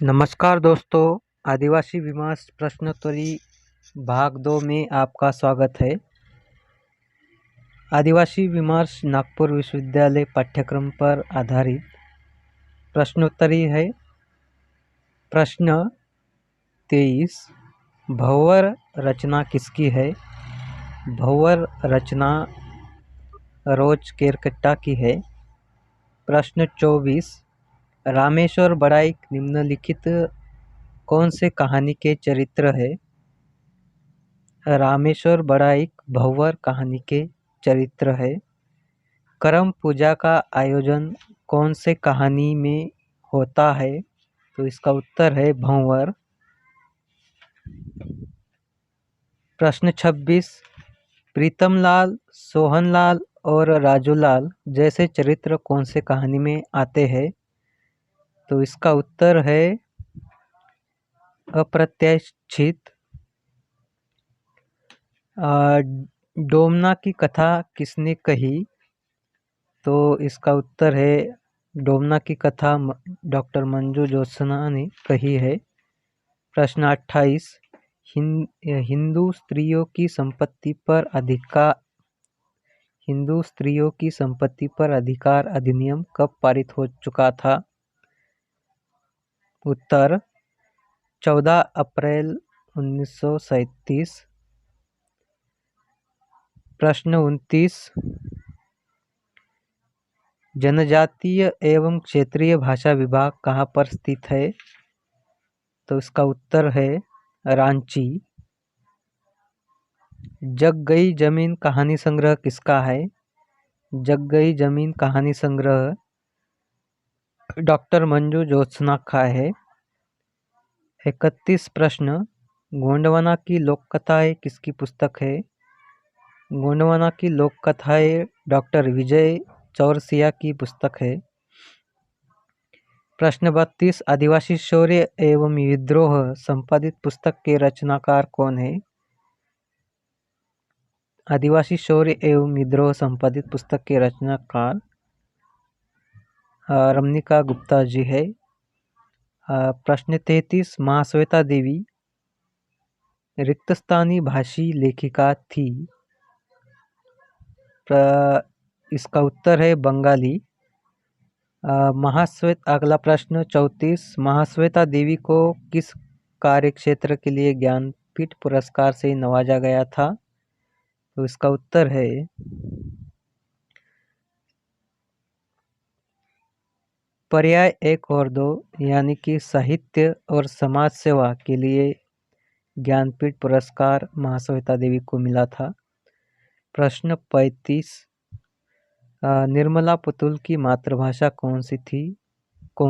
नमस्कार दोस्तों, आदिवासी विमर्श प्रश्नोत्तरी भाग 2 में आपका स्वागत है। आदिवासी विमर्श नागपुर विश्वविद्यालय पाठ्यक्रम पर आधारित प्रश्नोत्तरी है। प्रश्न 23, भंवर रचना किसकी है? भंवर रचना रोज केरकेट्टा की है। प्रश्न 24, रामेश्वर बड़ाइक निम्नलिखित कौन से कहानी के चरित्र है? रामेश्वर बड़ाइक भंवर कहानी के चरित्र है। करम पूजा का आयोजन कौन से कहानी में होता है? तो इसका उत्तर है भंवर। प्रश्न 26, प्रीतमलाल, सोहनलाल और राजूलाल जैसे चरित्र कौन से कहानी में आते हैं? तो इसका उत्तर है अप्रत्याशित। डोमना की कथा किसने कही? तो इसका उत्तर है डोमना की कथा डॉक्टर मंजू ज्योत्सना ने कही है। प्रश्न 28, हिंदू स्त्रियों की संपत्ति पर अधिकार अधिनियम कब पारित हो चुका था? उत्तर 14 अप्रैल 1937। प्रश्न 29, जनजातीय एवं क्षेत्रीय भाषा विभाग कहाँ पर स्थित है? तो इसका उत्तर है रांची। जग गई जमीन कहानी संग्रह किसका है? जग गई जमीन कहानी संग्रह डॉक्टर मंजू ज्योत्सना का है। 31 प्रश्न, गोंडवाना की लोक कथाएं किसकी पुस्तक है? गोंडवाना की लोक कथाएं डॉक्टर विजय चौरसिया की पुस्तक है। प्रश्न 32, आदिवासी शौर्य एवं विद्रोह संपादित पुस्तक के रचनाकार कौन है? आदिवासी शौर्य एवं विद्रोह संपादित पुस्तक के रचनाकार रमनिका गुप्ता जी है। प्रश्न 33, महाश्वेता देवी रिक्तस्थानी भाषी लेखिका थी। इसका उत्तर है बंगाली। अगला प्रश्न 34, महाश्वेता देवी को किस कार्य क्षेत्र के लिए ज्ञानपीठ पुरस्कार से नवाजा गया था? तो इसका उत्तर है पर्याय 1 और 2 यानी कि साहित्य और समाज सेवा के लिए ज्ञानपीठ पुरस्कार महाश्वेता देवी को मिला था। प्रश्न 35, निर्मला पुतुल की मातृभाषा कौन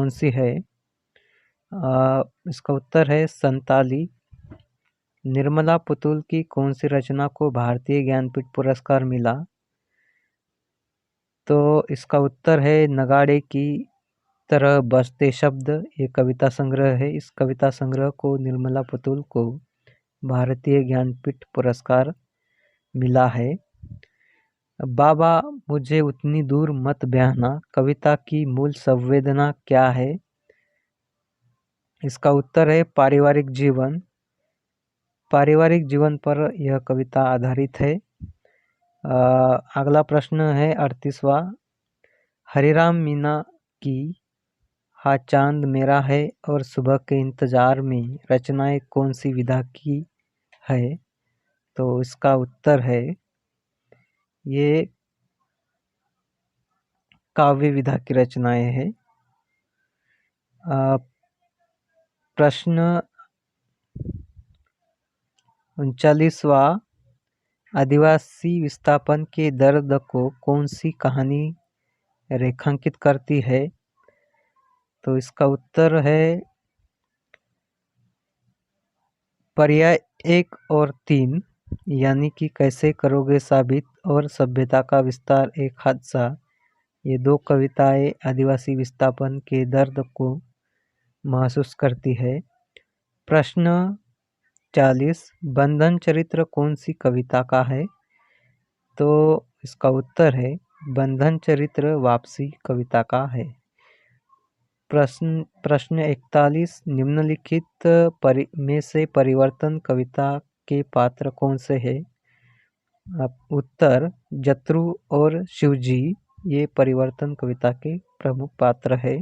सी है? इसका उत्तर है संताली। निर्मला पुतुल की कौन सी रचना को भारतीय ज्ञानपीठ पुरस्कार मिला? तो इसका उत्तर है नगाड़े की तरह बजते शब्द। ये कविता संग्रह है। इस कविता संग्रह को निर्मला पुतुल को भारतीय ज्ञानपीठ पुरस्कार मिला है। बाबा मुझे उतनी दूर मत ब्याहना कविता की मूल संवेदना क्या है? इसका उत्तर है पारिवारिक जीवन। पारिवारिक जीवन पर यह कविता आधारित है। अगला प्रश्न है 38वां, हरिराम मीना की हा चांद मेरा है और सुबह के इंतजार में रचनाएं कौन सी विधा की है? तो इसका उत्तर है ये काव्य विधा की रचनाएं हैं। प्रश्न 39वां, आदिवासी विस्थापन के दर्द को कौन सी कहानी रेखांकित करती है? तो इसका उत्तर है पर्याय 1 और 3 यानी कि कैसे करोगे साबित और सभ्यता का विस्तार एक हादसा। ये दो कविताएं आदिवासी विस्थापन के दर्द को महसूस करती है। प्रश्न 40, बंधन चरित्र कौन सी कविता का है? तो इसका उत्तर है बंधन चरित्र वापसी कविता का है। प्रश्न 41, निम्नलिखित में से परिवर्तन कविता के पात्र कौन से हैं? उत्तर जत्रु और शिवजी, ये परिवर्तन कविता के प्रमुख पात्र है।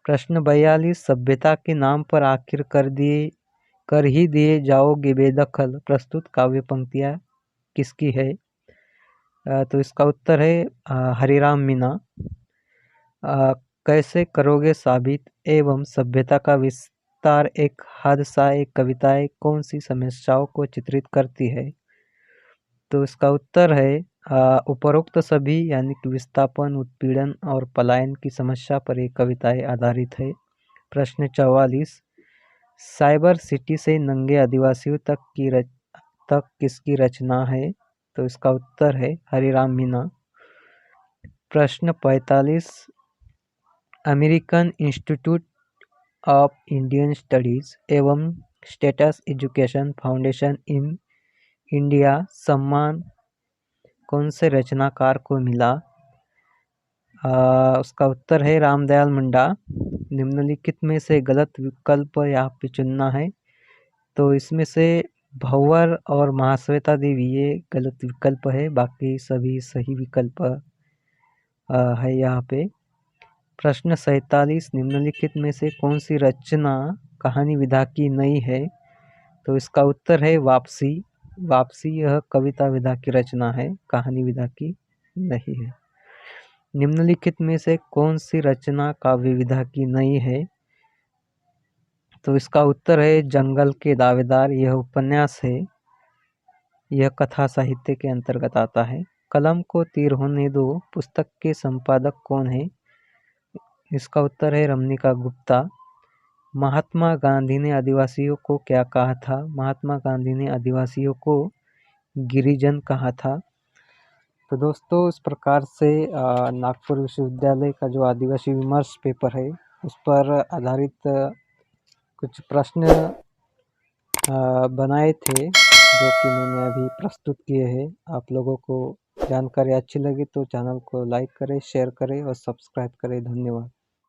प्रश्न 42, सभ्यता के नाम पर आखिर कर ही दिए जाओगे बेदखल, प्रस्तुत काव्य पंक्तियाँ किसकी है? तो इसका उत्तर है हरिराम मीना। कैसे करोगे साबित एवं सभ्यता का विस्तार एक हादसा, एक कविताएं कौन सी समस्याओं को चित्रित करती है? तो इसका उत्तर है उपरोक्त सभी, यानी कि विस्थापन, उत्पीड़न और पलायन की समस्या पर ये कविताएं आधारित है। प्रश्न 44, साइबर सिटी से नंगे आदिवासियों तक किसकी रचना है? तो इसका उत्तर है हरिराम मीना। प्रश्न 45, American institute of Indian studies एवं states education foundation in India सम्मान कौन से रचनाकार को मिला? उसका उत्तर है रामदयाल मुंडा। निम्नलिखित में से गलत विकल्प यहाँ पे चुनना है। तो इसमें से भंवर और महाश्वेता देवी ये गलत विकल्प है, बाकी सभी सही विकल्प है यहाँ पे। प्रश्न 47, निम्नलिखित में से कौन सी रचना कहानी विधा की नहीं है? तो इसका उत्तर है वापसी। वापसी यह कविता विधा की रचना है, कहानी विधा की नहीं है। निम्नलिखित में से कौन सी रचना काव्य विधा की नहीं है? तो इसका उत्तर है जंगल के दावेदार, यह उपन्यास है, यह कथा साहित्य के अंतर्गत आता है। कलम को तीर होने दो पुस्तक के संपादक कौन है? इसका उत्तर है रमनिका गुप्ता। महात्मा गांधी ने आदिवासियों को क्या कहा था? महात्मा गांधी ने आदिवासियों को गिरिजन कहा था। तो दोस्तों, इस प्रकार से नागपुर विश्वविद्यालय का जो आदिवासी विमर्श पेपर है उस पर आधारित कुछ प्रश्न बनाए थे, जो कि मैंने अभी प्रस्तुत किए हैं। आप लोगों को जानकारी अच्छी लगी तो चैनल को लाइक करें, शेयर करें और सब्सक्राइब करें। धन्यवाद।